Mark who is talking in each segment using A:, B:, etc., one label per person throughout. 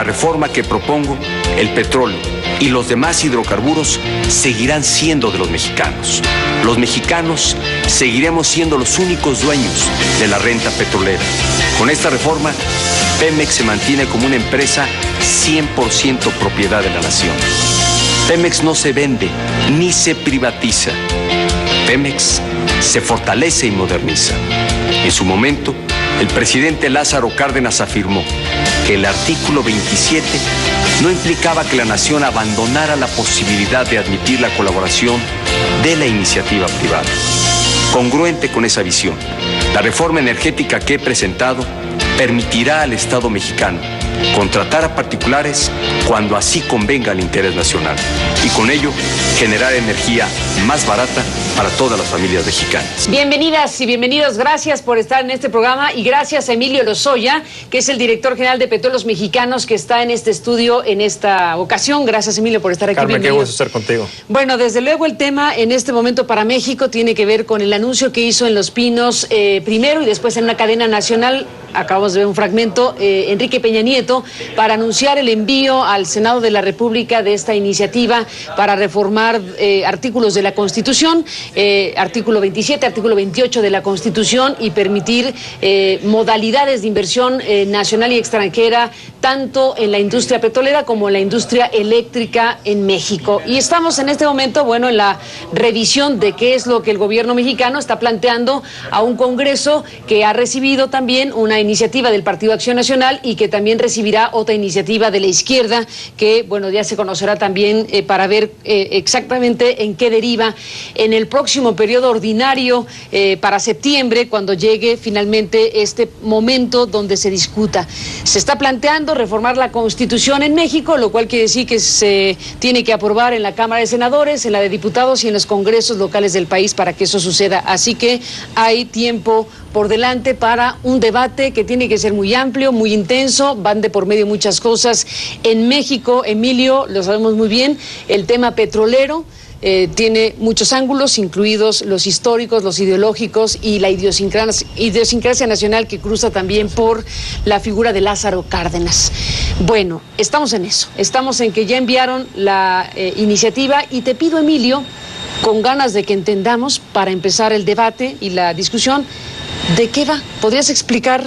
A: reforma que propongo, el petróleo y los demás hidrocarburos seguirán siendo de los mexicanos. Los mexicanos seguiremos siendo los únicos dueños de la renta petrolera. Con esta reforma, Pemex se mantiene como una empresa 100% propiedad de la nación. Pemex no se vende ni se privatiza. Pemex se fortalece y moderniza. En su momento, el presidente Lázaro Cárdenas afirmó que el artículo 27 no implicaba que la nación abandonara la posibilidad de admitir la colaboración de la iniciativa privada. Congruente con esa visión, la reforma energética que he presentado permitirá al Estado mexicano contratar a particulares cuando así convenga al interés nacional y con ello generar energía más barata para todas las familias mexicanas.
B: Bienvenidas y bienvenidos, gracias por estar en este programa y gracias a Emilio Lozoya, que es el director general de Petróleos Mexicanos, que está en este estudio en esta ocasión. Gracias, Emilio, por estar aquí.
C: Carmen, qué gusto estar contigo.
B: Bueno, desde luego el tema en este momento para México tiene que ver con el anuncio que hizo en Los Pinos primero y después en una cadena nacional. Acabamos de ver un fragmento, Enrique Peña Nieto, para anunciar el envío al Senado de la República de esta iniciativa para reformar artículos de la Constitución, artículo 27, artículo 28 de la Constitución y permitir modalidades de inversión nacional y extranjera, tanto en la industria petrolera como en la industria eléctrica en México. Y estamos en este momento, bueno, en la revisión de qué es lo que el gobierno mexicano está planteando a un Congreso que ha recibido también una iniciativa del Partido Acción Nacional y que también recibirá otra iniciativa de la izquierda que, bueno, ya se conocerá también para ver exactamente en qué deriva en el próximo periodo ordinario para septiembre, cuando llegue finalmente este momento donde se discuta. Se está planteando reformar la Constitución en México, lo cual quiere decir que se tiene que aprobar en la Cámara de Senadores, en la de Diputados y en los congresos locales del país para que eso suceda. Así que hay tiempo por delante para un debate que tiene que ser muy amplio, muy intenso, van de por medio muchas cosas. En México, Emilio, lo sabemos muy bien, el tema petrolero tiene muchos ángulos, incluidos los históricos, los ideológicos y la idiosincrasia nacional que cruza también por la figura de Lázaro Cárdenas. Bueno, estamos en eso, estamos en que ya enviaron la iniciativa y te pido, Emilio, con ganas de que entendamos para empezar el debate y la discusión, ¿de qué va? ¿Podrías explicar,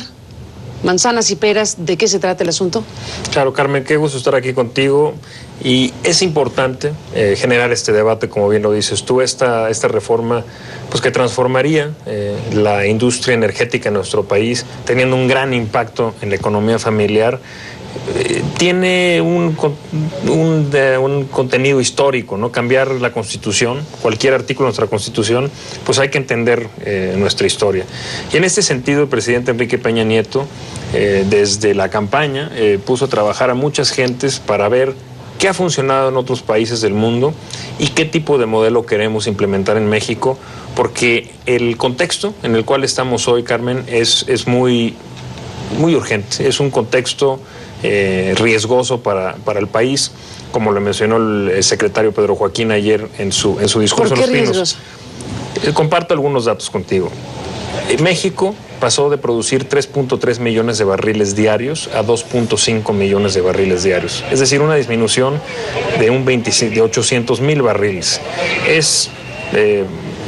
B: manzanas y peras, de qué se trata el asunto?
C: Claro, Carmen, qué gusto estar aquí contigo. Y es importante generar este debate, como bien lo dices tú, esta reforma pues que transformaría la industria energética en nuestro país, teniendo un gran impacto en la economía familiar. Tiene un contenido histórico, ¿no? Cambiar la Constitución, cualquier artículo de nuestra Constitución, pues hay que entender nuestra historia. Y en este sentido, el presidente Enrique Peña Nieto, desde la campaña, puso a trabajar a muchas gentes para ver qué ha funcionado en otros países del mundo y qué tipo de modelo queremos implementar en México, porque el contexto en el cual estamos hoy, Carmen, es muy urgente. Es un contexto riesgoso para el país, como lo mencionó el secretario Pedro Joaquín ayer en su discurso en Los Pinos. Comparto algunos datos contigo. México pasó de producir 3.3 millones de barriles diarios a 2.5 millones de barriles diarios. Es decir, una disminución de 800,000 barriles.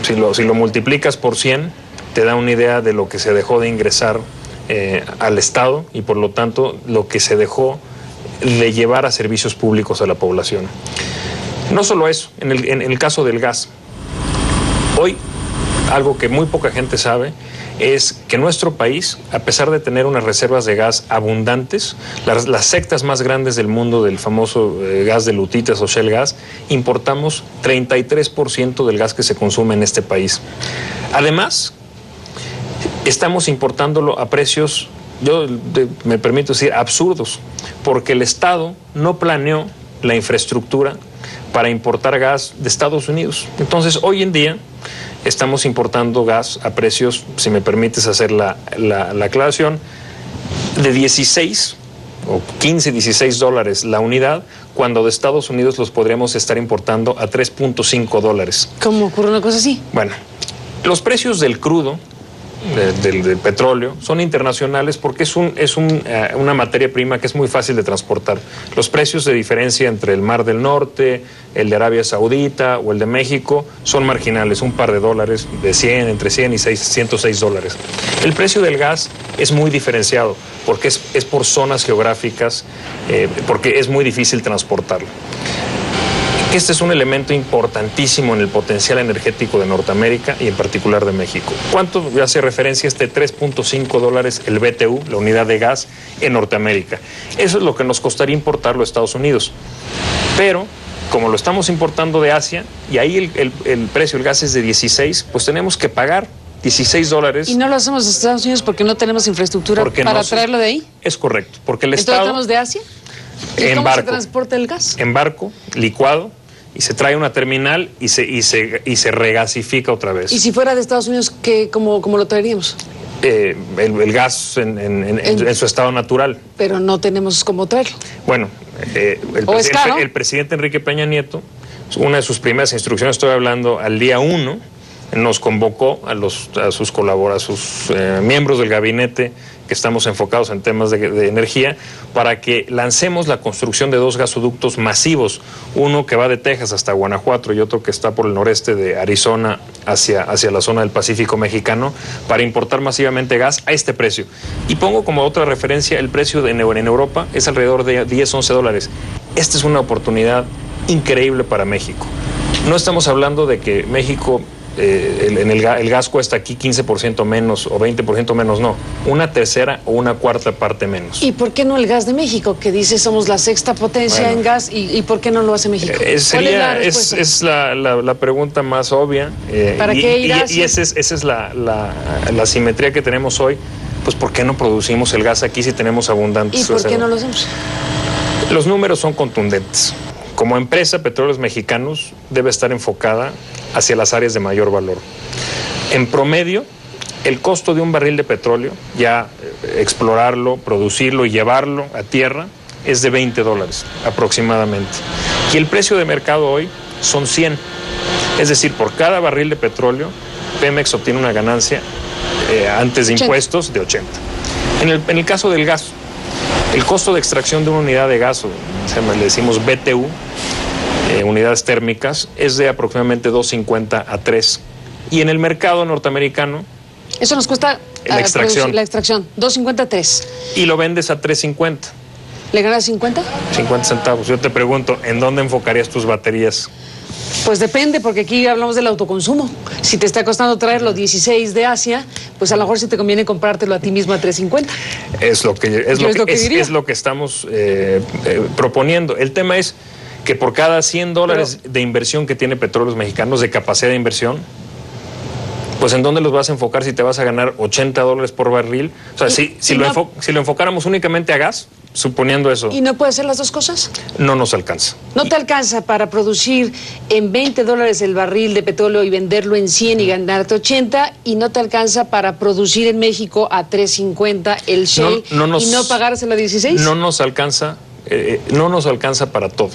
C: Si lo multiplicas por 100, te da una idea de lo que se dejó de ingresar al Estado y por lo tanto lo que se dejó de llevar a servicios públicos a la población. No solo eso, en el caso del gas, hoy algo que muy poca gente sabe es que nuestro país, a pesar de tener unas reservas de gas abundantes, las sectas más grandes del mundo del famoso gas de lutitas o shale gas, importamos 33% del gas que se consume en este país. Además, estamos importándolo a precios, me permito decir, absurdos, porque el Estado no planeó la infraestructura para importar gas de Estados Unidos. Entonces, hoy en día, estamos importando gas a precios, si me permites hacer la aclaración, de 16 o 15, 16 dólares la unidad, cuando de Estados Unidos los podríamos estar importando a 3.5 dólares.
B: ¿Cómo ocurre una cosa así?
C: Bueno, los precios del crudo del petróleo son internacionales porque es una materia prima que es muy fácil de transportar. Los precios de diferencia entre el Mar del Norte, el de Arabia Saudita o el de México son marginales, un par de dólares, entre 100 y 106 dólares. El precio del gas es muy diferenciado porque es por zonas geográficas, porque es muy difícil transportarlo. Este es un elemento importantísimo en el potencial energético de Norteamérica y en particular de México. ¿Cuánto hace referencia este 3.5 dólares el BTU, la unidad de gas, en Norteamérica? Eso es lo que nos costaría importarlo a Estados Unidos. Pero, como lo estamos importando de Asia, y ahí el precio del gas es de 16, pues tenemos que pagar 16 dólares.
B: ¿Y no lo hacemos en Estados Unidos porque no tenemos infraestructura para traerlo de ahí?
C: Es correcto, porque el
B: Estado... ¿Entonces estamos de Asia? ¿Y cómo se transporta el gas?
C: En barco, licuado, y se trae a una terminal y se regasifica otra vez.
B: ¿Y si fuera de Estados Unidos, cómo lo traeríamos?
C: El gas en su estado natural.
B: Pero no tenemos cómo traerlo.
C: Bueno, el presidente Enrique Peña Nieto, una de sus primeras instrucciones, estoy hablando al día 1, nos convocó a sus miembros del gabinete que estamos enfocados en temas de energía, para que lancemos la construcción de 2 gasoductos masivos, uno que va de Texas hasta Guanajuato y otro que está por el noreste de Arizona hacia la zona del Pacífico mexicano, para importar masivamente gas a este precio. Y pongo como otra referencia el precio en Europa, es alrededor de 10-11 dólares. Esta es una oportunidad increíble para México. No estamos hablando de que México... el gas cuesta aquí 15% menos o 20% menos, no, una tercera o una cuarta parte menos.
B: ¿Y por qué no el gas de México, que dice somos la 6ª potencia en gas, y por qué no lo hace México?
C: Es la pregunta más obvia.
B: ¿Para qué ir a
C: y esa es la simetría que tenemos hoy. Pues ¿por qué no producimos el gas aquí si tenemos abundantes?
B: ¿Y por qué no lo hacemos?
C: Los números son contundentes. Como empresa, Petróleos Mexicanos debe estar enfocada hacia las áreas de mayor valor. En promedio, el costo de un barril de petróleo, ya explorarlo, producirlo y llevarlo a tierra, es de 20 dólares aproximadamente. Y el precio de mercado hoy son 100. Es decir, por cada barril de petróleo, Pemex obtiene una ganancia antes de impuestos de 80. En el caso del gas, el costo de extracción de una unidad de gas, le decimos BTU, unidades térmicas, es de aproximadamente 2.50 a 3. Y en el mercado norteamericano...
B: Eso nos cuesta
C: la extracción.
B: 2.50 a 3.
C: Y lo vendes a 3.50.
B: ¿Le ganas 50?
C: 50 centavos. Yo te pregunto, ¿en dónde enfocarías tus baterías?
B: Pues depende, porque aquí hablamos del autoconsumo. Si te está costando traer los 16 de Asia, pues a lo mejor sí te conviene comprártelo a ti mismo a 3.50.
C: Es lo que estamos proponiendo. El tema es que por cada 100 dólares de inversión que tiene Petróleos Mexicanos, de capacidad de inversión, pues ¿en dónde los vas a enfocar si te vas a ganar 80 dólares por barril? O sea, si lo enfocáramos únicamente a gas, suponiendo eso...
B: ¿Y no puede ser las dos cosas?
C: No nos alcanza.
B: ¿No te alcanza para producir en 20 dólares el barril de petróleo y venderlo en 100 y ganarte 80? ¿Y no te alcanza para producir en México a 3.50 el shale y no pagárselo a 16?
C: No nos alcanza, para todo.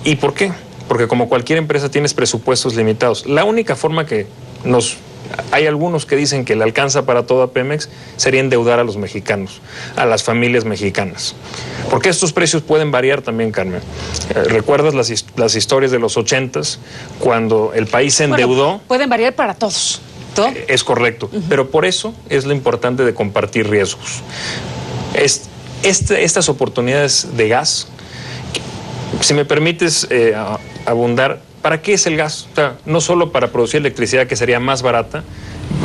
C: ¿Y por qué? Porque como cualquier empresa tienes presupuestos limitados. La única forma que hay algunos que dicen que le alcanza para todo a Pemex sería endeudar a los mexicanos, a las familias mexicanas. Porque estos precios pueden variar también, Carmen. ¿Recuerdas las historias de los 80s, cuando el país se endeudó?
B: Bueno, pueden variar para todos. ¿Todo?
C: Es correcto, pero por eso es lo importante de compartir riesgos. Estas oportunidades de gas, si me permites abundar, ¿para qué es el gas? O sea, no solo para producir electricidad, que sería más barata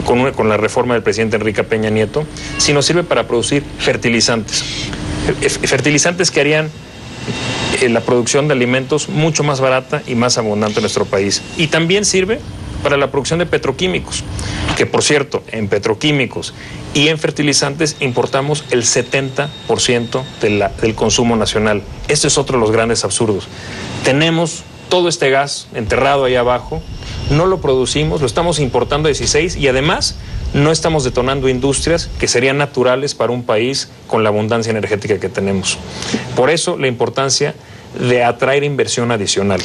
C: con la reforma del presidente Enrique Peña Nieto, sino sirve para producir fertilizantes. Fertilizantes que harían la producción de alimentos mucho más barata y más abundante en nuestro país. Y también sirve para la producción de petroquímicos, que por cierto, en petroquímicos y en fertilizantes importamos el 70% del consumo nacional. Este es otro de los grandes absurdos. Tenemos todo este gas enterrado ahí abajo, no lo producimos, lo estamos importando a 16 y además no estamos detonando industrias que serían naturales para un país con la abundancia energética que tenemos. Por eso la importancia de atraer inversión adicional.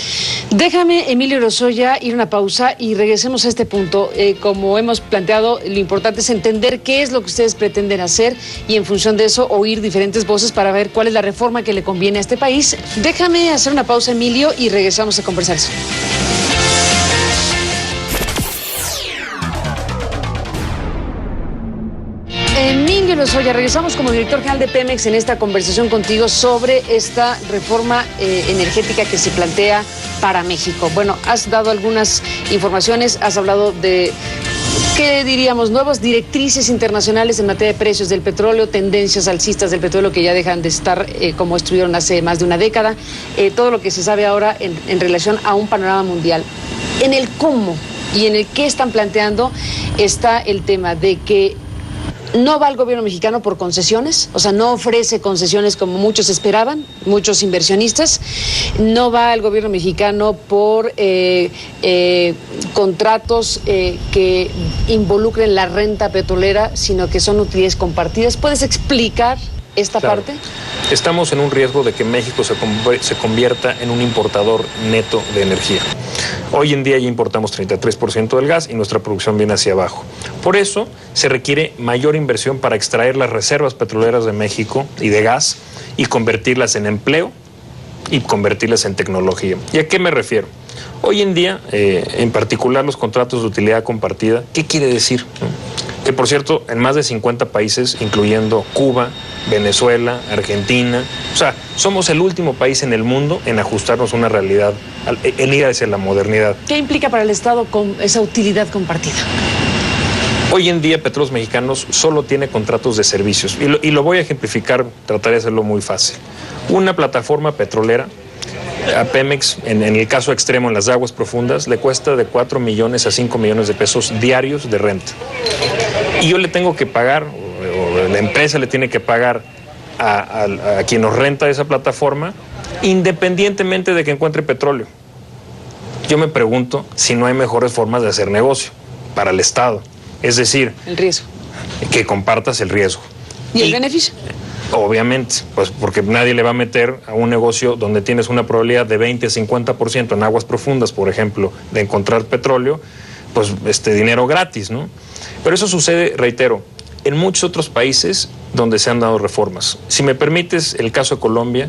B: Déjame, Emilio Lozoya, ir a una pausa y regresemos a este punto. Como hemos planteado, lo importante es entender qué es lo que ustedes pretenden hacer y en función de eso oír diferentes voces para ver cuál es la reforma que le conviene a este país. Déjame hacer una pausa, Emilio, y regresamos a conversar. Emilio Lozoya, regresamos como director general de Pemex en esta conversación contigo sobre esta reforma energética que se plantea para México. Bueno, has dado algunas informaciones, has hablado de, ¿qué diríamos? Nuevas directrices internacionales en materia de precios del petróleo, tendencias alcistas del petróleo que ya dejan de estar como estuvieron hace más de una década, todo lo que se sabe ahora en relación a un panorama mundial. En el cómo y en el qué están planteando está el tema de que no va el gobierno mexicano por concesiones, o sea, no ofrece concesiones como muchos esperaban, muchos inversionistas. No va el gobierno mexicano por contratos que involucren la renta petrolera, sino que son utilidades compartidas. ¿Puedes explicar esta parte?
C: Estamos en un riesgo de que México se convierta en un importador neto de energía. Hoy en día ya importamos 33% del gas y nuestra producción viene hacia abajo. Por eso se requiere mayor inversión para extraer las reservas petroleras de México y de gas y convertirlas en empleo y convertirlas en tecnología. ¿Y a qué me refiero? Hoy en día, en particular los contratos de utilidad compartida, ¿qué quiere decir? Que por cierto, en más de 50 países, incluyendo Cuba, Venezuela, Argentina, o sea, somos el último país en el mundo en ajustarnos a una realidad, en ir hacia la modernidad.
B: ¿Qué implica para el Estado con esa utilidad compartida?
C: Hoy en día Petróleos Mexicanos solo tiene contratos de servicios y lo voy a ejemplificar, trataré de hacerlo muy fácil. Una plataforma petrolera a Pemex, en el caso extremo en las aguas profundas, le cuesta de 4 millones a 5 millones de pesos diarios de renta. Y yo le tengo que pagar, o la empresa le tiene que pagar a quien nos renta esa plataforma, independientemente de que encuentre petróleo. Yo me pregunto si no hay mejores formas de hacer negocio para el Estado. Es decir,
B: el riesgo.
C: Que compartas el riesgo.
B: ¿Y el beneficio?
C: Obviamente, pues porque nadie le va a meter a un negocio donde tienes una probabilidad de 20 a 50% en aguas profundas, por ejemplo, de encontrar petróleo, pues dinero gratis, ¿no? Pero eso sucede, reitero, en muchos otros países donde se han dado reformas. Si me permites, el caso de Colombia,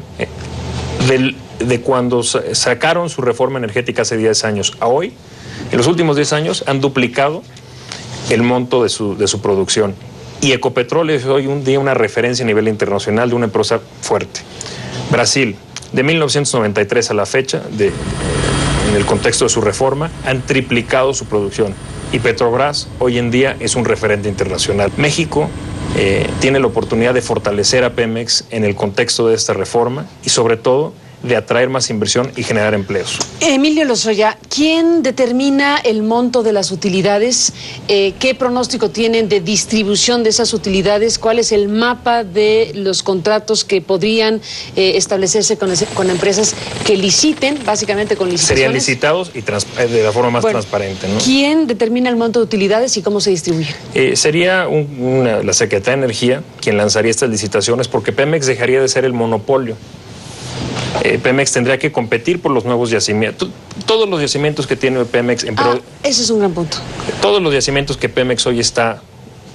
C: de cuando sacaron su reforma energética hace 10 años a hoy, en los últimos 10 años han duplicado el monto de su producción. Y Ecopetrol es hoy un día una referencia a nivel internacional de una empresa fuerte. Brasil, de 1993 a la fecha, en el contexto de su reforma, han triplicado su producción. Y Petrobras hoy en día es un referente internacional. México tiene la oportunidad de fortalecer a Pemex en el contexto de esta reforma y sobre todo de atraer más inversión y generar empleos.
B: Emilio Lozoya, ¿quién determina el monto de las utilidades? ¿Qué pronóstico tienen de distribución de esas utilidades? ¿Cuál es el mapa de los contratos que podrían establecerse con empresas que liciten, básicamente con licitaciones?
C: Serían licitados y de la forma más transparente, ¿no?
B: ¿Quién determina el monto de utilidades y cómo se distribuye?
C: Sería la Secretaría de Energía quien lanzaría estas licitaciones porque Pemex dejaría de ser el monopolio. Pemex tendría que competir por los nuevos yacimientos. Todos los yacimientos que tiene Pemex...
B: ese es un gran punto.
C: Todos los yacimientos que Pemex hoy está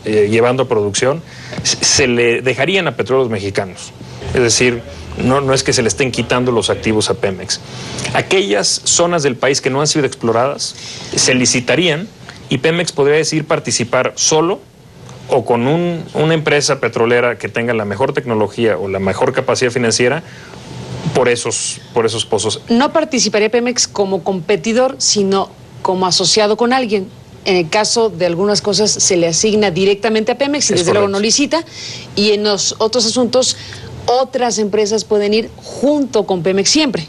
C: llevando a producción se le dejarían a Petróleos Mexicanos. Es decir, no es que se le estén quitando los activos a Pemex. Aquellas zonas del país que no han sido exploradas se licitarían y Pemex podría decidir participar solo o con una empresa petrolera que tenga la mejor tecnología o la mejor capacidad financiera por esos pozos.
B: No participaría Pemex como competidor, sino como asociado con alguien. En el caso de algunas cosas se le asigna directamente a Pemex y desde luego no licita. Y en los otros asuntos, otras empresas pueden ir junto con Pemex siempre.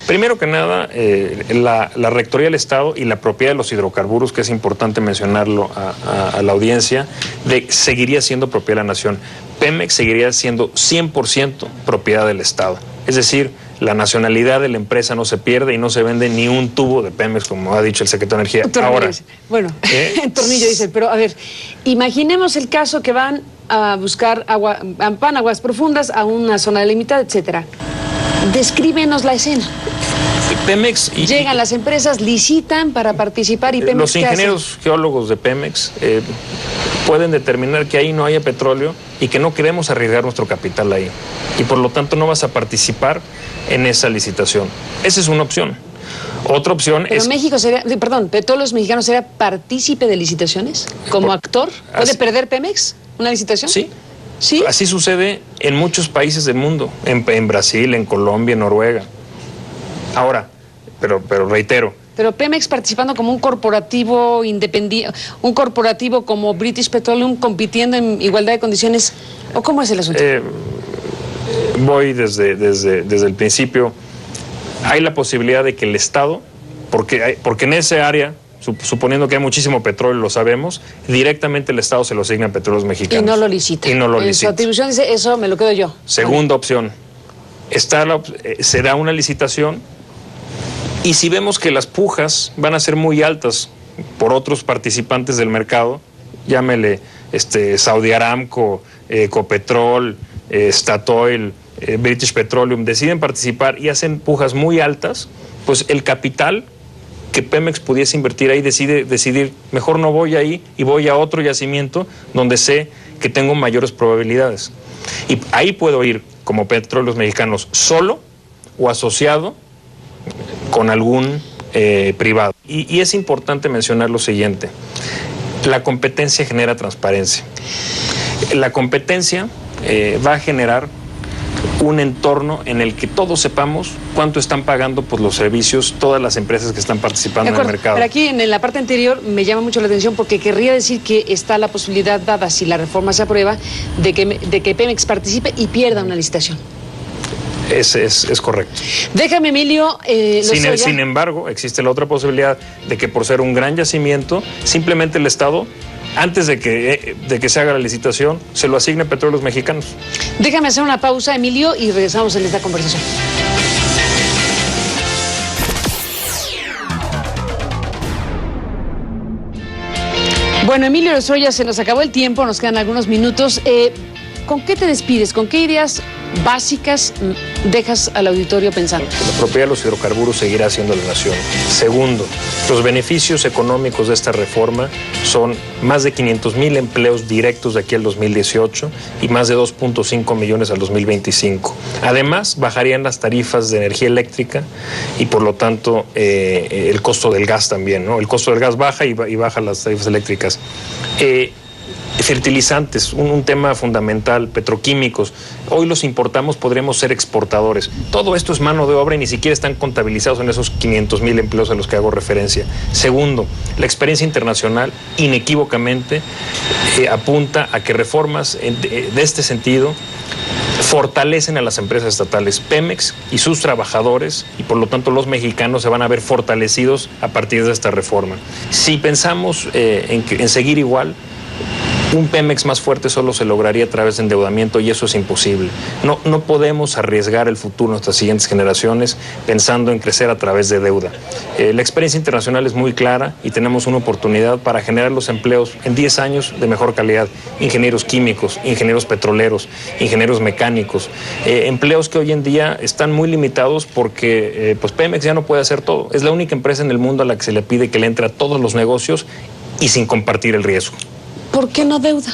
C: Primero que nada, la Rectoría del Estado y la propiedad de los hidrocarburos, que es importante mencionarlo a la audiencia, seguiría siendo propiedad de la Nación. Pemex seguiría siendo 100% propiedad del Estado. Es decir, la nacionalidad de la empresa no se pierde y no se vende ni un tubo de Pemex, como ha dicho el secretario de Energía. Ahora,
B: bueno, tornillo dice, pero a ver, imaginemos el caso que van a buscar van a aguas profundas, a una zona delimitada, etcétera. Descríbenos la escena.
C: Pemex
B: llegan las empresas, licitan para participar y Pemex,
C: los ingenieros geólogos de Pemex pueden determinar que ahí no haya petróleo y que no queremos arriesgar nuestro capital ahí. Y por lo tanto no vas a participar en esa licitación. Esa es una opción. Otra opción
B: es... México sería, perdón, Petróleos Mexicanos sería partícipe de licitaciones como actor. ¿Puede perder Pemex una licitación?
C: Sí.
B: ¿Sí?
C: Así sucede en muchos países del mundo, en Brasil, en Colombia, en Noruega. Ahora, pero reitero.
B: Pero Pemex participando como un corporativo independiente, un corporativo como British Petroleum compitiendo en igualdad de condiciones, ¿o cómo es el asunto?
C: Voy desde el principio. Hay la posibilidad de que el Estado, porque en ese área, suponiendo que hay muchísimo petróleo, lo sabemos, directamente el Estado se lo asigna a Petróleos Mexicanos.
B: Y no lo licita.
C: Y no lo
B: licita. En su atribución dice, eso me lo quedo yo.
C: Segunda opción, se da una licitación y si vemos que las pujas van a ser muy altas por otros participantes del mercado, llámele Saudi Aramco, Ecopetrol, Statoil, British Petroleum, deciden participar y hacen pujas muy altas, pues el capital que Pemex pudiese invertir ahí decidir, mejor no voy ahí y voy a otro yacimiento donde sé que tengo mayores probabilidades. Y ahí puedo ir como Petróleos Mexicanos solo o asociado con algún privado. Y es importante mencionar lo siguiente: la competencia genera transparencia. La competencia va a generar un entorno en el que todos sepamos cuánto están pagando por los servicios todas las empresas que están participando en el mercado.
B: Pero aquí en la parte anterior me llama mucho la atención porque querría decir que está la posibilidad dada, si la reforma se aprueba, de que Pemex participe y pierda una licitación.
C: Es correcto.
B: Déjame, Emilio.
C: Sin embargo, existe la otra posibilidad de que por ser un gran yacimiento, simplemente el Estado, antes de que se haga la licitación, se lo asigne a Petróleos Mexicanos.
B: Déjame hacer una pausa, Emilio, y regresamos en esta conversación. Bueno, Emilio Lozoya, se nos acabó el tiempo, nos quedan algunos minutos. ¿Con qué te despides? ¿Con qué ideas básicas dejas al auditorio pensando?
C: La propiedad de los hidrocarburos seguirá siendo la nación. Segundo, los beneficios económicos de esta reforma son más de 500,000 empleos directos de aquí al 2018 y más de 2.5 millones al 2025. Además, bajarían las tarifas de energía eléctrica y por lo tanto el costo del gas también, ¿no? El costo del gas baja y bajan las tarifas eléctricas. Fertilizantes, un tema fundamental, petroquímicos. Hoy los importamos, podríamos ser exportadores. Todo esto es mano de obra y ni siquiera están contabilizados en esos 500,000 empleos a los que hago referencia. Segundo, la experiencia internacional inequívocamente apunta a que reformas de este sentido fortalecen a las empresas estatales. Pemex y sus trabajadores, y por lo tanto los mexicanos, se van a ver fortalecidos a partir de esta reforma. Si pensamos en seguir igual, un Pemex más fuerte solo se lograría a través de endeudamiento y eso es imposible. No podemos arriesgar el futuro de nuestras siguientes generaciones pensando en crecer a través de deuda. La experiencia internacional es muy clara y tenemos una oportunidad para generar los empleos en 10 años de mejor calidad. Ingenieros químicos, ingenieros petroleros, ingenieros mecánicos. Empleos que hoy en día están muy limitados porque pues Pemex ya no puede hacer todo. Es la única empresa en el mundo a la que se le pide que le entre a todos los negocios y sin compartir el riesgo.
B: ¿Por qué no deuda?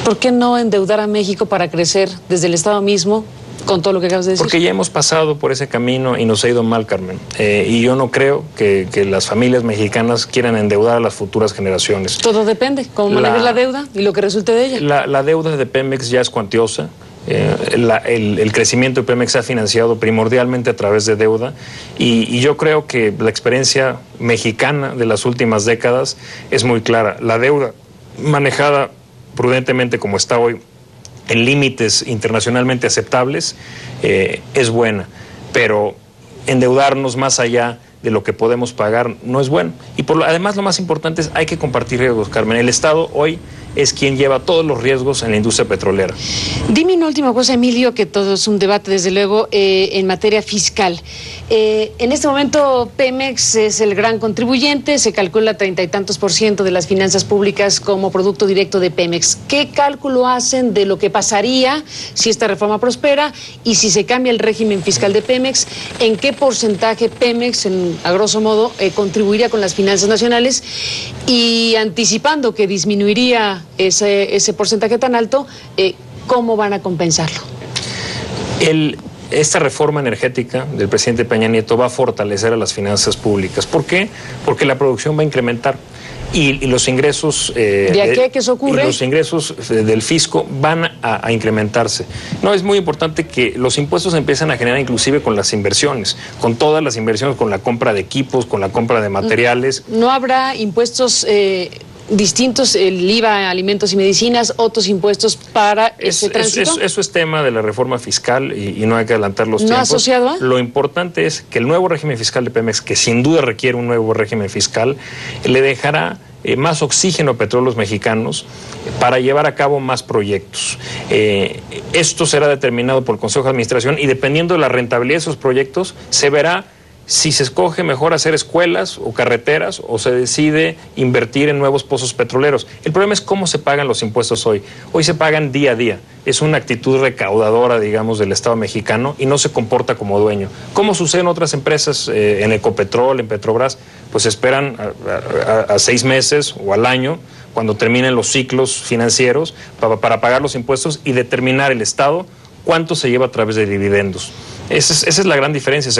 B: ¿Por qué no endeudar a México para crecer desde el Estado mismo con todo lo que acabas de decir?
C: Porque ya hemos pasado por ese camino y nos ha ido mal, Carmen. Y yo no creo que las familias mexicanas quieran endeudar a las futuras generaciones.
B: Todo depende, cómo manejes la deuda y lo que resulte de ella.
C: La deuda de Pemex ya es cuantiosa. El crecimiento de Pemex se ha financiado primordialmente a través de deuda y yo creo que la experiencia mexicana de las últimas décadas es muy clara. La deuda manejada prudentemente como está hoy, en límites internacionalmente aceptables, es buena, pero endeudarnos más allá de lo que podemos pagar no es bueno. Y además lo más importante es hay que compartir riesgos, Carmen. El Estado hoy es quien lleva todos los riesgos en la industria petrolera.
B: Dime una última cosa, Emilio, que todo es un debate, desde luego, en materia fiscal. En este momento Pemex es el gran contribuyente, se calcula 30 y tantos % de las finanzas públicas como producto directo de Pemex. ¿Qué cálculo hacen de lo que pasaría si esta reforma prospera y si se cambia el régimen fiscal de Pemex? ¿En qué porcentaje Pemex, a grosso modo, contribuiría con las finanzas nacionales? Y anticipando que disminuiría ese porcentaje tan alto, ¿cómo van a compensarlo?
C: Esta reforma energética del presidente Peña Nieto va a fortalecer a las finanzas públicas. ¿Por qué? Porque la producción va a incrementar y los ingresos
B: ¿de aquí a que eso ocurre?
C: Y los ingresos del fisco van a incrementarse. No, es muy importante que los impuestos empiecen a generar inclusive con las inversiones, con todas las inversiones, con la compra de equipos, con la compra de materiales.
B: ¿No habrá impuestos distintos, el IVA, alimentos y medicinas, otros impuestos para ese tránsito?
C: Eso es tema de la reforma fiscal y no hay que adelantar los tiempos.
B: ¿No asociado a?
C: Lo importante es que el nuevo régimen fiscal de Pemex, que sin duda requiere un nuevo régimen fiscal, le dejará más oxígeno a Petróleos Mexicanos para llevar a cabo más proyectos. Esto será determinado por el Consejo de Administración y dependiendo de la rentabilidad de esos proyectos, se verá si se escoge mejor hacer escuelas o carreteras o se decide invertir en nuevos pozos petroleros. El problema es cómo se pagan los impuestos hoy. Hoy se pagan día a día. Es una actitud recaudadora, digamos, del Estado mexicano y no se comporta como dueño. ¿Cómo sucede en otras empresas, en Ecopetrol, en Petrobras? Pues esperan a 6 meses o al año, cuando terminen los ciclos financieros, para pagar los impuestos y determinar el Estado cuánto se lleva a través de dividendos. Esa es la gran diferencia.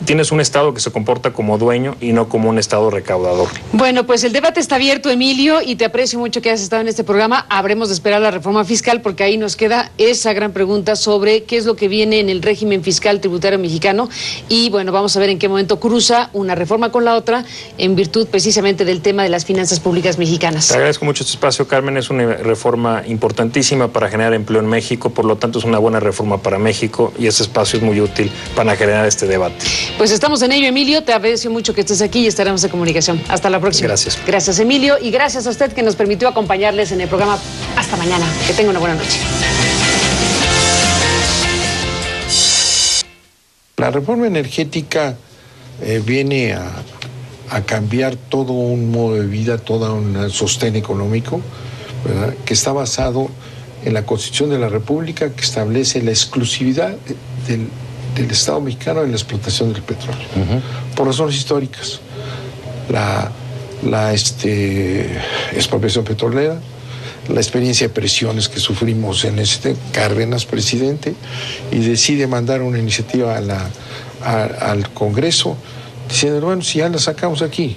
C: Tienes un Estado que se comporta como dueño y no como un Estado recaudador.
B: Bueno, pues el debate está abierto, Emilio, y te aprecio mucho que hayas estado en este programa. Habremos de esperar la reforma fiscal porque ahí nos queda esa gran pregunta sobre qué es lo que viene en el régimen fiscal tributario mexicano y bueno, vamos a ver en qué momento cruza una reforma con la otra en virtud precisamente del tema de las finanzas públicas mexicanas.
C: Te agradezco mucho este espacio, Carmen. Es una reforma importantísima para generar empleo en México, por lo tanto es una buena reforma para México y ese espacio es muy útil para generar este debate.
B: Pues estamos en ello, Emilio. Te aprecio mucho que estés aquí y estaremos en comunicación. Hasta la próxima.
C: Gracias.
B: Gracias, Emilio, y gracias a usted que nos permitió acompañarles en el programa. Hasta mañana. Que tenga una buena noche.
D: La reforma energética viene a cambiar todo un modo de vida, todo un sostén económico, ¿verdad?, que está basado en la Constitución de la República, que establece la exclusividad del Estado mexicano en la explotación del petróleo, por razones históricas. La expropiación petrolera, la experiencia de presiones que sufrimos en Cárdenas, presidente, y decide mandar una iniciativa al Congreso diciendo, bueno, si ya la sacamos aquí,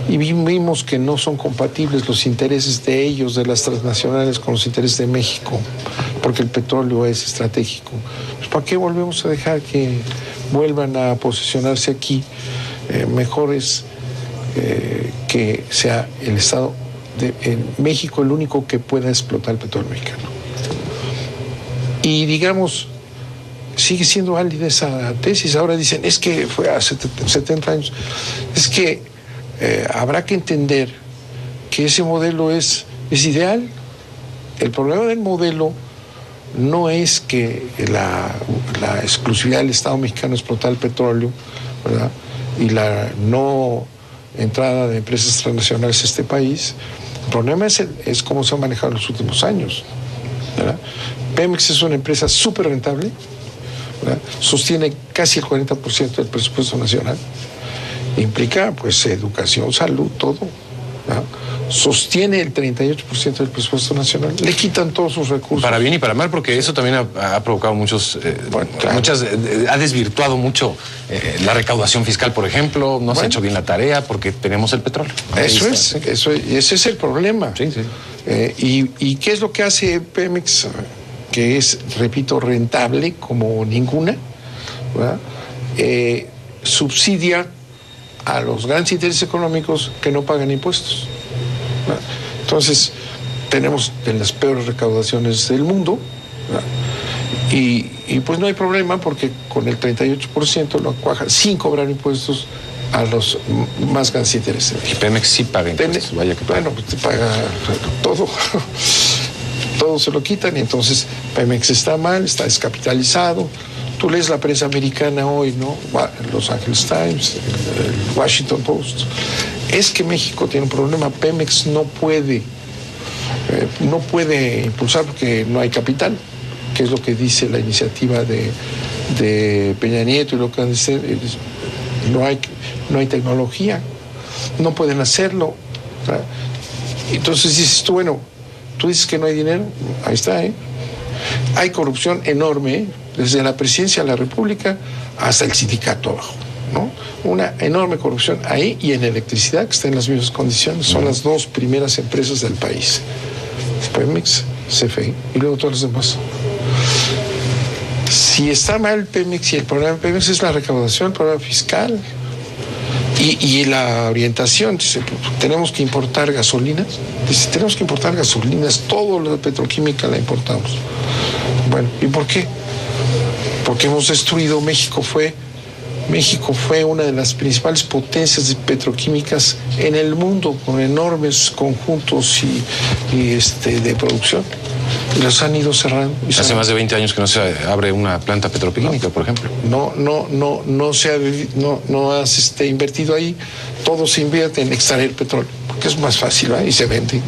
D: y vimos que no son compatibles los intereses de ellos, de las transnacionales, con los intereses de México, porque el petróleo es estratégico. Pues, ¿para qué volvemos a dejar que vuelvan a posesionarse aquí? Mejor es que sea el Estado en México el único que pueda explotar el petróleo mexicano. Y digamos, sigue siendo válida esa tesis. Ahora dicen, es que fue hace 70 años. Es que habrá que entender que ese modelo es ideal. El problema del modelo no es que la exclusividad del Estado mexicano explotar el petróleo, ¿verdad?, y la no entrada de empresas transnacionales a este país. El problema es cómo se ha manejado en los últimos años, ¿verdad? Pemex es una empresa súper rentable, ¿verdad?, sostiene casi el 40% del presupuesto nacional, implica pues educación, salud, todo, ¿verdad?, sostiene el 38% del presupuesto nacional, le quitan todos sus recursos.
E: Para bien y para mal, porque eso también ha provocado ha desvirtuado mucho la recaudación fiscal, por ejemplo, no se ha hecho bien la tarea porque tenemos el petróleo.
D: Ese es el problema.
E: Sí, sí.
D: ¿Y qué es lo que hace Pemex? Que es, repito, rentable como ninguna, ¿verdad? Subsidia a los grandes intereses económicos que no pagan impuestos. Entonces, tenemos de las peores recaudaciones del mundo, ¿verdad?, y pues no hay problema porque con el 38% lo cuaja sin cobrar impuestos a los más grandes intereses.
E: Y Pemex sí paga impuestos, vaya que paga.
D: Bueno, pues te paga todo. Todo se lo quitan y entonces Pemex está mal, está descapitalizado, Tú lees la prensa americana hoy, ¿no? Los Angeles Times, el Washington Post. Es que México tiene un problema. Pemex no puede impulsar porque no hay capital, que es lo que dice la iniciativa de Peña Nieto y lo que han de ser. No hay tecnología, no pueden hacerlo. Entonces dices tú, bueno, tú dices que no hay dinero, ahí está, ¿eh? Hay corrupción enorme, desde la presidencia de la República hasta el sindicato abajo, ¿no? Una enorme corrupción ahí y en electricidad, que está en las mismas condiciones. Son las dos primeras empresas del país, Pemex, CFE y luego todas las demás. Si está mal Pemex y el problema de Pemex es la recaudación, el problema fiscal y la orientación. Dice, tenemos que importar gasolinas. Dice, tenemos que importar gasolinas, todo lo de petroquímica la importamos. Bueno, ¿y por qué? Porque hemos destruido. México fue una de las principales potencias petroquímicas en el mundo, con enormes conjuntos de producción. Y los han ido cerrando.
E: Hace más de 20 años que no se abre una planta petroquímica, por ejemplo.
D: No se ha invertido ahí. Todo se invierte en extraer petróleo, porque es más fácil, ¿verdad? Y se vende.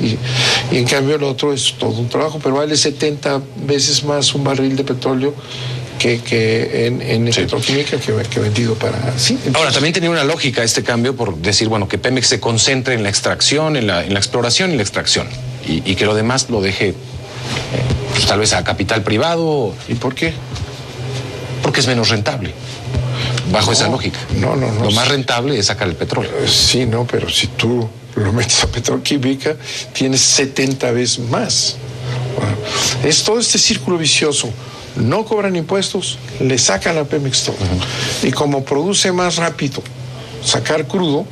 D: Y en cambio el otro es todo un trabajo, pero vale 70 veces más un barril de petróleo que en petroquímica que vendido para... Sí, entonces...
E: Ahora, también tenía una lógica este cambio por decir, bueno, que Pemex se concentre en la extracción, en la exploración y la extracción, y que lo demás lo deje pues, tal vez a capital privado.
D: ¿Y por qué?
E: Porque es menos rentable, bajo esa lógica.
D: No.
E: Lo más rentable es sacar el petróleo.
D: Sí, no, pero si tú lo metes a petroquímica, tienes 70 veces más. Bueno, es todo este círculo vicioso. No cobran impuestos, le sacan a Pemex todo. Y como produce más rápido sacar crudo,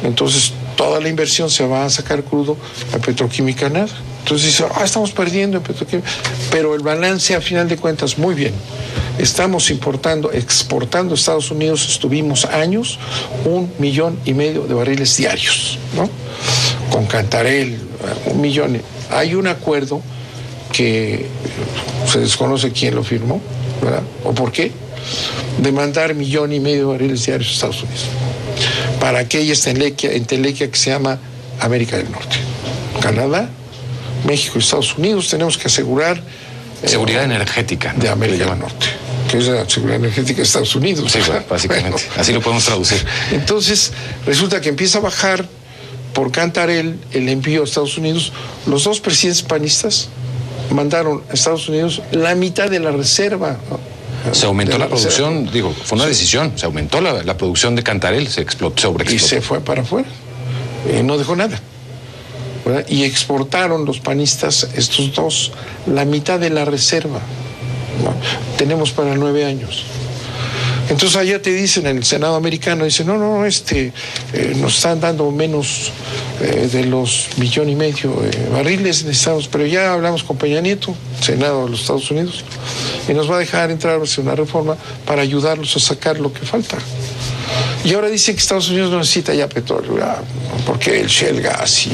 D: entonces toda la inversión se va a sacar crudo, a petroquímica nada. Entonces dice, estamos perdiendo en petroquímica. Pero el balance, a final de cuentas, muy bien. Estamos exportando a Estados Unidos, estuvimos años, 1,5 millones de barriles diarios, ¿no? Con Cantarell, 1 millón. Hay un acuerdo que se desconoce quién lo firmó, ¿verdad? ¿O por qué? De mandar 1,5 millones de barriles diarios a Estados Unidos para aquella entelequia que se llama América del Norte. Canadá, México y Estados Unidos tenemos que asegurar
E: seguridad energética, ¿no?
D: De América del Norte, que es la seguridad energética de Estados Unidos.
E: Sí, básicamente. Bueno, así lo podemos traducir.
D: Entonces, resulta que empieza a bajar por Cantarell el envío a Estados Unidos. Los dos presidentes panistas mandaron a Estados Unidos la mitad de la reserva.
E: Se aumentó la producción, fue una decisión, se aumentó la producción de Cantarell, se sobreexplotó.
D: Y se fue para afuera, no dejó nada, ¿verdad? Y exportaron los panistas, estos dos, la mitad de la reserva, ¿no? Tenemos para 9 años. Entonces allá te dicen, en el Senado americano, dicen, nos están dando menos de los 1,5 millones de barriles necesitamos, pero ya hablamos con Peña Nieto, Senado de los Estados Unidos, y nos va a dejar entrar a hacer una reforma para ayudarlos a sacar lo que falta. Y ahora dicen que Estados Unidos no necesita ya petróleo, porque el shale gas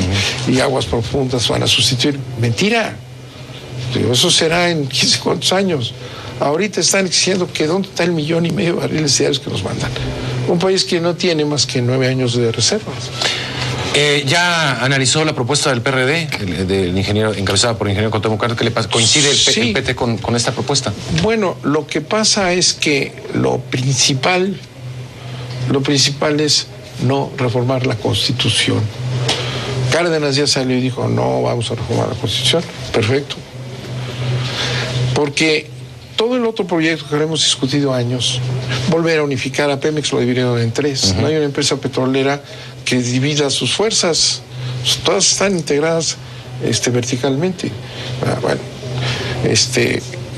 D: y aguas profundas van a sustituir. Mentira. Eso será en 15 cuantos años. Ahorita están exigiendo que dónde está el 1,5 millones de barriles diarios que nos mandan. Un país que no tiene más que 9 años de reservas.
E: ¿Ya analizó la propuesta del PRD, del ingeniero, encabezada por el ingeniero Cuauhtémoc Cárdenas? ¿Qué le pasa? ¿Coincide el PT con esta propuesta?
D: Bueno, lo que pasa es que lo principal es no reformar la Constitución. Cárdenas ya salió y dijo, no vamos a reformar la Constitución. Perfecto. Porque todo el otro proyecto que hemos discutido años, volver a unificar a Pemex, lo dividieron en 3. No hay una empresa petrolera que divida sus fuerzas. Todas están integradas verticalmente. Bueno,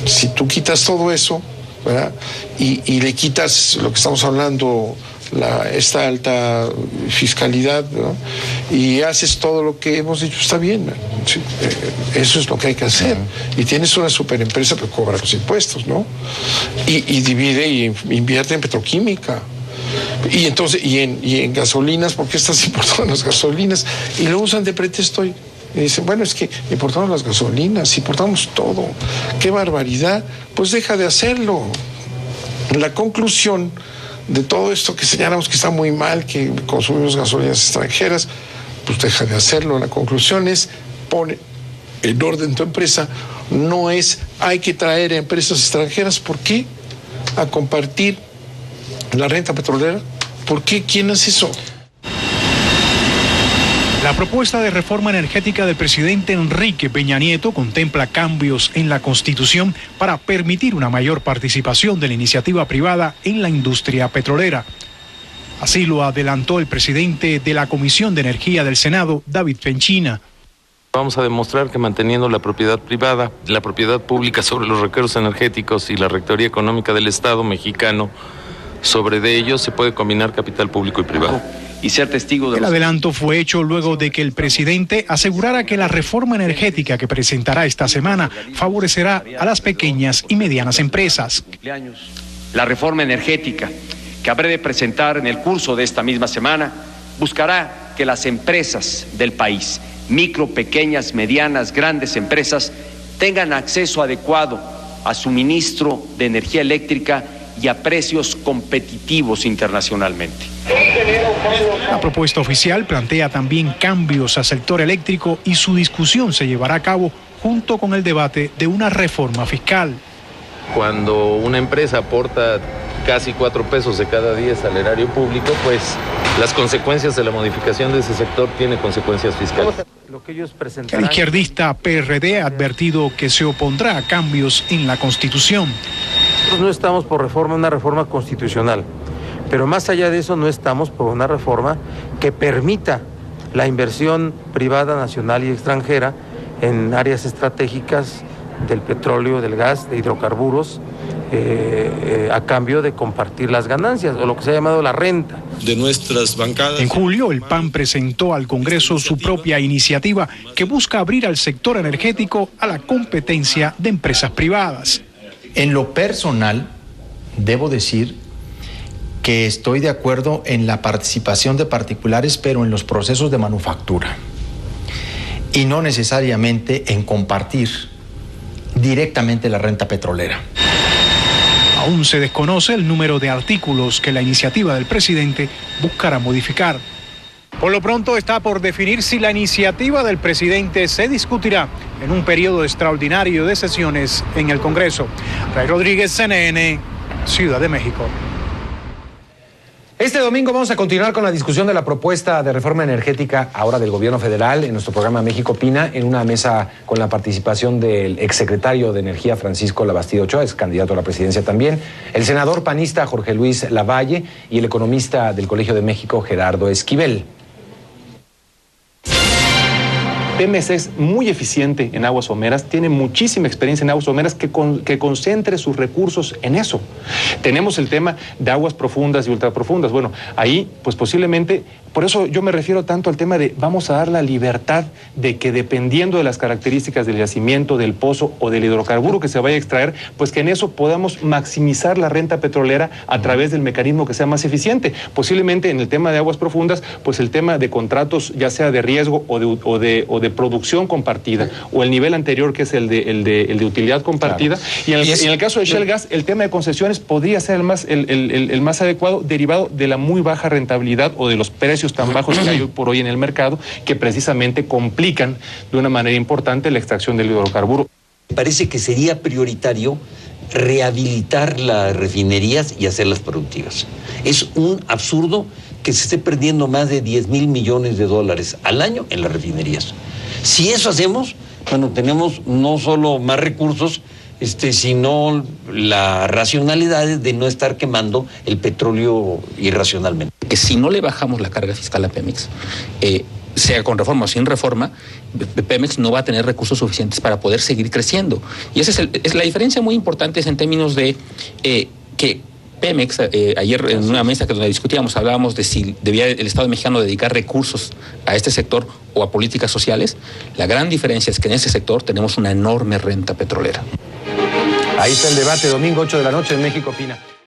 D: si tú quitas todo eso, ¿verdad? Y le quitas lo que estamos hablando, esta alta fiscalidad, ¿no? Y haces todo lo que hemos dicho, está bien, ¿sí? Eso es lo que hay que hacer. Y tienes una superempresa que cobra los impuestos, ¿no? Y divide y invierte en petroquímica. Y entonces, y en gasolinas, ¿por qué estás importando las gasolinas? Y lo usan de pretexto y dicen, bueno, es que importamos las gasolinas, importamos todo. ¡Qué barbaridad! Pues deja de hacerlo. La conclusión de todo esto que señalamos que está muy mal, que consumimos gasolinas extranjeras, pues deja de hacerlo. La conclusión es, pone en orden tu empresa, no es hay que traer a empresas extranjeras. ¿Por qué? A compartir la renta petrolera. ¿Por qué? ¿Quién hace eso?
F: La propuesta de reforma energética del presidente Enrique Peña Nieto contempla cambios en la Constitución para permitir una mayor participación de la iniciativa privada en la industria petrolera. Así lo adelantó el presidente de la Comisión de Energía del Senado, David Fenchina.
G: Vamos a demostrar que manteniendo la propiedad privada, la propiedad pública sobre los recursos energéticos y la rectoría económica del Estado mexicano, sobre de ellos se puede combinar capital público y privado.
H: Y ser testigo de
F: El adelanto fue hecho luego de que el presidente asegurara que la reforma energética que presentará esta semana favorecerá a las pequeñas y medianas empresas.
H: La reforma energética que habré de presentar en el curso de esta misma semana buscará que las empresas del país, micro, pequeñas, medianas, grandes empresas, tengan acceso adecuado a suministro de energía eléctrica y a precios competitivos internacionalmente.
F: La propuesta oficial plantea también cambios al sector eléctrico y su discusión se llevará a cabo junto con el debate de una reforma fiscal.
G: Cuando una empresa aporta casi 4 pesos de cada 10 al erario público, pues las consecuencias de la modificación de ese sector tienen consecuencias fiscales.
F: El izquierdista PRD ha advertido que se opondrá a cambios en la Constitución.
I: Nosotros no estamos por una reforma constitucional, pero más allá de eso no estamos por una reforma que permita la inversión privada, nacional y extranjera en áreas estratégicas del petróleo, del gas, de hidrocarburos, a cambio de compartir las ganancias, o lo que se ha llamado la renta.
J: De nuestras bancadas.
F: En julio, el PAN presentó al Congreso su propia iniciativa que busca abrir al sector energético a la competencia de empresas privadas.
K: En lo personal, debo decir que estoy de acuerdo en la participación de particulares, pero en los procesos de manufactura, y no necesariamente en compartir directamente la renta petrolera.
F: Aún se desconoce el número de artículos que la iniciativa del presidente buscará modificar. Por lo pronto está por definir si la iniciativa del presidente se discutirá en un periodo extraordinario de sesiones en el Congreso. Ray Rodríguez, CNN, Ciudad de México.
L: Este domingo vamos a continuar con la discusión de la propuesta de reforma energética ahora del gobierno federal en nuestro programa México Opina, en una mesa con la participación del exsecretario de Energía Francisco Labastida Ochoa, es candidato a la presidencia también, el senador panista Jorge Luis Lavalle y el economista del Colegio de México Gerardo Esquivel.
M: Pemex es muy eficiente en aguas someras, tiene muchísima experiencia en aguas someras, que concentre sus recursos en eso. Tenemos el tema de aguas profundas y ultraprofundas. Bueno, ahí pues posiblemente, por eso yo me refiero tanto al tema de vamos a dar la libertad de que dependiendo de las características del yacimiento, del pozo o del hidrocarburo que se vaya a extraer, pues que en eso podamos maximizar la renta petrolera a través del mecanismo que sea más eficiente. Posiblemente en el tema de aguas profundas, pues el tema de contratos ya sea de riesgo o de producción compartida, o el nivel anterior que es el de utilidad compartida. Claro. Y en el caso de Shell Gas, el tema de concesiones podría ser el más adecuado, derivado de la muy baja rentabilidad o de los precios tan bajos que hay hoy por hoy en el mercado, que precisamente complican de una manera importante la extracción del hidrocarburo.
N: Parece que sería prioritario rehabilitar las refinerías y hacerlas productivas. Es un absurdo que se esté perdiendo más de 10,000 millones de dólares al año en las refinerías. Si eso hacemos, bueno, tenemos no solo más recursos, sino la racionalidad de no estar quemando el petróleo irracionalmente.
O: Que si no le bajamos la carga fiscal a Pemex, sea con reforma o sin reforma, Pemex no va a tener recursos suficientes para poder seguir creciendo. Y esa es la diferencia muy importante, es en términos de que Pemex, ayer en una mesa que donde discutíamos, hablábamos de si debía el Estado mexicano dedicar recursos a este sector o a políticas sociales. La gran diferencia es que en ese sector tenemos una enorme renta petrolera.
L: Ahí está el debate, domingo 8 de la noche en México Opina.